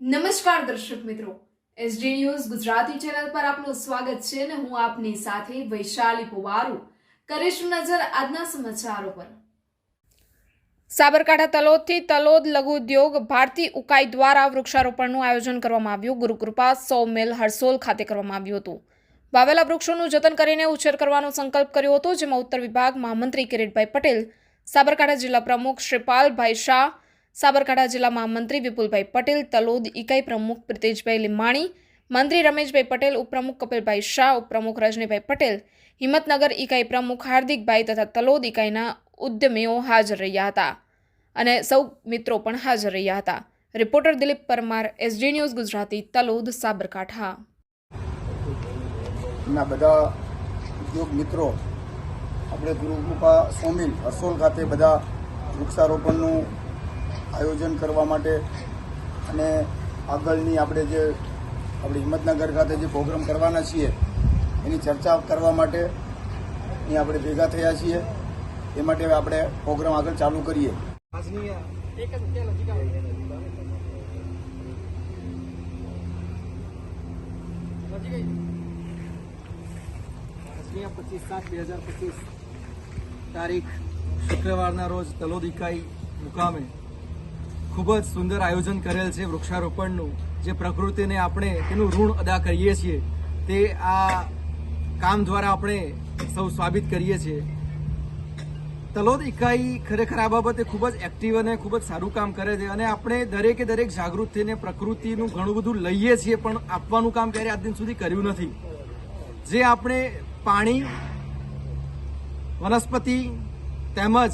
નમસ્કાર દર્શક મિત્રો, એસડી ન્યૂઝ ગુજરાતી ચેનલ પર આપનું સ્વાગત છે અને હું આપની સાથે વૈશાલી પુવારુ કરીશું નજર આજના સમાચારો પર। સાબરકાંઠા તલોદથી તલોદ લઘુ ઉદ્યોગ ભારતી ઉકાઈ દ્વારા વૃક્ષારોપણનું આયોજન કરવામાં આવ્યું। ગુરુકૃપા સોમિલ હરસોલ ખાતે કરવામાં આવ્યું હતું। વાવેલા વૃક્ષોનું જતન કરીને ઉછેર કરવાનો સંકલ્પ કર્યો હતો, જેમાં ઉત્તર વિભાગ મહામંત્રી કિરીટભાઈ પટેલ, સાબરકાંઠા જિલ્લા પ્રમુખ શ્રીપાલભાઈ શાહ, સાબરકાંઠા જિલ્લા મહામંત્રી વિપુલભાઈ પટેલ, તલોદ ઇકાઈ પ્રમુખ પ્રિતેશભાઈ લીમાણી, મંત્રી રમેશભાઈ પટેલ, ઉપપ્રમુખ કપિલભાઈ શાહ, ઉપપ્રમુખ રજનીભાઈ પટેલ, હિંમતનગર ઇકાઈ પ્રમુખ હાર્દિકભાઈ તથા તલોદ ઇકાઈના ઉદ્યમીઓ હાજર રહ્યા હતા અને સૌ મિત્રો પણ હાજર રહ્યા હતા। Reporter Dilip Parmar, SD news Gujarati, Talod, Sabarkantha. ના બધા ઉદ્યોગ મિત્રો આપણે ગુરુકૃપા સોમિલ હરસોલ ખાતે બધા વૃક્ષારોપણનું આયોજન કરવા માટે અને આગળની આપણે હિંમતનગર ખાતે જે પ્રોગ્રામ કરવાના છીએ એની ચર્ચા કરવા માટે અહીં આપણે ભેગા થયા છીએ। એ માટે આપણે પ્રોગ્રામ આગળ ચાલુ કરીએ। આજની 25/7/2025 તારીખ શુક્રવારના રોજ તલોદ ઇકાઈ મુકામે ખૂબ જ સુંદર આયોજન કરેલ છે વૃક્ષારોપણનું, જે પ્રકૃતિને આપણે તેનું ઋણ અદા કરીએ છીએ તે આ કામ દ્વારા આપણે સૌ સાબિત કરીએ છીએ। તલોદ ઇકાઈ ખરેખર આ બાબતે ખૂબ જ એક્ટિવ અને ખૂબ જ સારું કામ કરે છે અને આપણે દરેકે દરેક જાગૃત થઈને પ્રકૃતિનું ઘણું બધું લઈએ છીએ, પણ આપવાનું કામ ક્યારે આજ દિન સુધી કર્યું નથી। જે આપણે પાણી, વનસ્પતિ તેમજ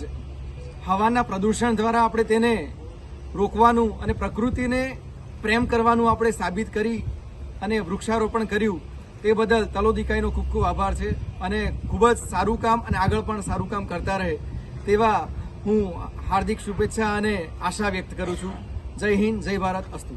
હવાના પ્રદૂષણ દ્વારા આપણે તેને રોકવાનું અને પ્રકૃતિને પ્રેમ કરવાનું આપણે સાબિત કરી અને વૃક્ષારોપણ કર્યું, તે બદલ તલોદ ઇકાઈનો ખૂબ ખૂબ આભાર છે અને ખૂબ જ સારું કામ અને આગળ પણ સારું કામ કરતા રહે તેવા હું હાર્દિક શુભેચ્છા અને આશા વ્યક્ત કરું છું। જય હિન્દ, જય ભારત, અસ્તુ।